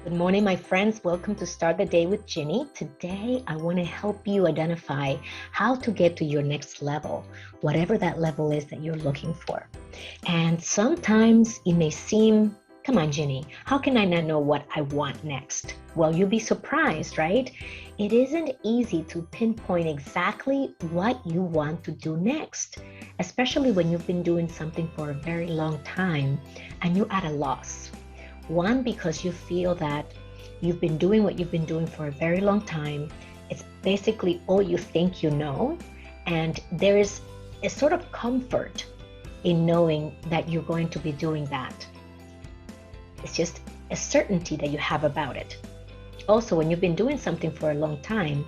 Good morning, my friends. Welcome to Start the Day with Ginny. Today, I want to help you identify how to get to your next level, whatever that level is that you're looking for. And sometimes it may seem, come on, Ginny, how can I not know what I want next? Well, you'll be surprised, right? It isn't easy to pinpoint exactly what you want to do next, especially when you've been doing something for a very long time and you're at a loss. One, because you feel that you've been doing what you've been doing for a very long time. It's basically all you think you know. And there is a sort of comfort in knowing that you're going to be doing that. It's just a certainty that you have about it. Also, when you've been doing something for a long time,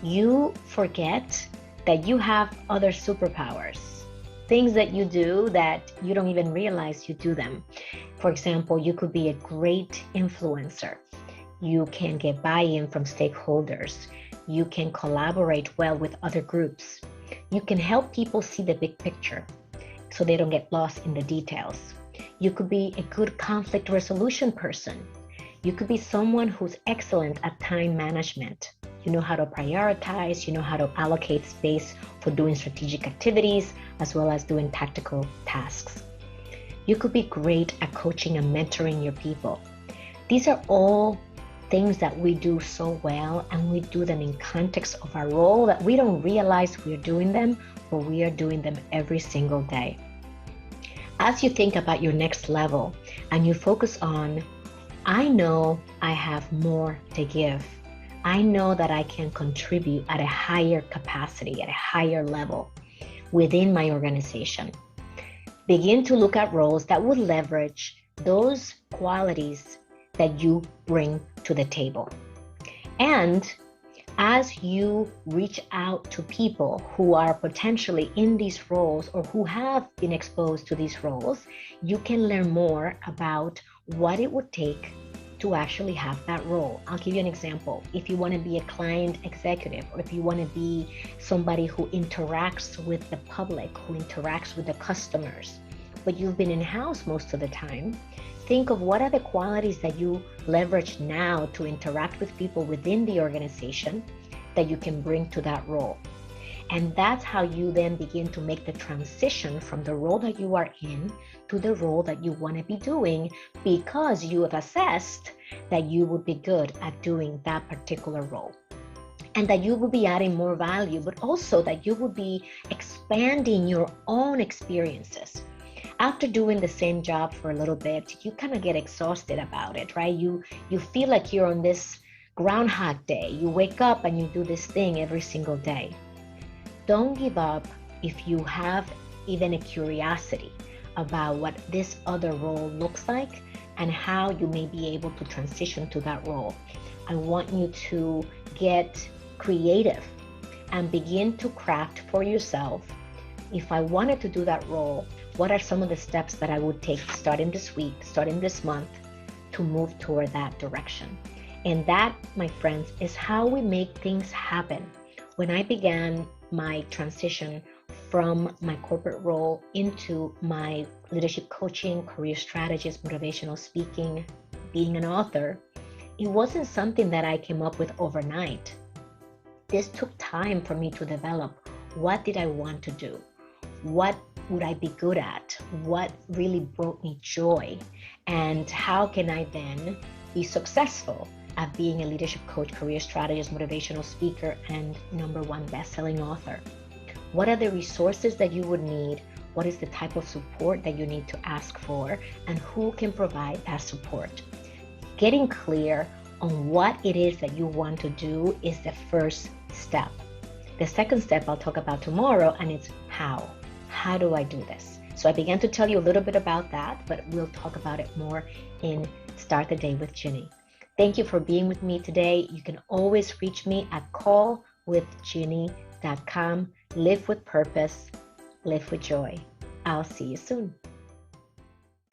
you forget that you have other superpowers. Things that you do that you don't even realize you do them. For example, you could be a great influencer. You can get buy-in from stakeholders. You can collaborate well with other groups. You can help people see the big picture so they don't get lost in the details. You could be a good conflict resolution person. You could be someone who's excellent at time management. You know how to prioritize, you know how to allocate space for doing strategic activities, as well as doing tactical tasks. You could be great at coaching and mentoring your people. These are all things that we do so well, and we do them in context of our role that we don't realize we're doing them, but we are doing them every single day. As you think about your next level and you focus on, I know I have more to give. I know that I can contribute at a higher capacity, at a higher level within my organization. Begin to look at roles that would leverage those qualities that you bring to the table. And as you reach out to people who are potentially in these roles or who have been exposed to these roles, you can learn more about what it would take to actually have that role. I'll give you an example. If you want to be a client executive, or if you want to be somebody who interacts with the public, who interacts with the customers, but you've been in-house most of the time, think of what are the qualities that you leverage now to interact with people within the organization that you can bring to that role. And that's how you then begin to make the transition from the role that you are in to the role that you want to be doing, because you have assessed that you would be good at doing that particular role. And that you will be adding more value, but also that you will be expanding your own experiences. After doing the same job for a little bit, you kind of get exhausted about it, right? You feel like you're on this Groundhog Day. You wake up and you do this thing every single day. Don't give up if you have even a curiosity about what this other role looks like and how you may be able to transition to that role. I want you to get creative and begin to craft for yourself. If I wanted to do that role, what are some of the steps that I would take starting this week, starting this month, to move toward that direction? And that, my friends, is how we make things happen. When I began my transition from my corporate role into my leadership coaching, career strategist, motivational speaking, being an author, it wasn't something that I came up with overnight. This took time for me to develop. What did I want to do? What would I be good at? What really brought me joy? And how can I then be successful at being a leadership coach, career strategist, motivational speaker, and #1 best-selling author? What are the resources that you would need? What is the type of support that you need to ask for? And who can provide that support? Getting clear on what it is that you want to do is the first step. The second step I'll talk about tomorrow, and it's how. How do I do this? So I began to tell you a little bit about that, but we'll talk about it more in Start the Day with Ginny. Thank you for being with me today. You can always reach me at callwithginny.com. Live with purpose, live with joy. I'll see you soon.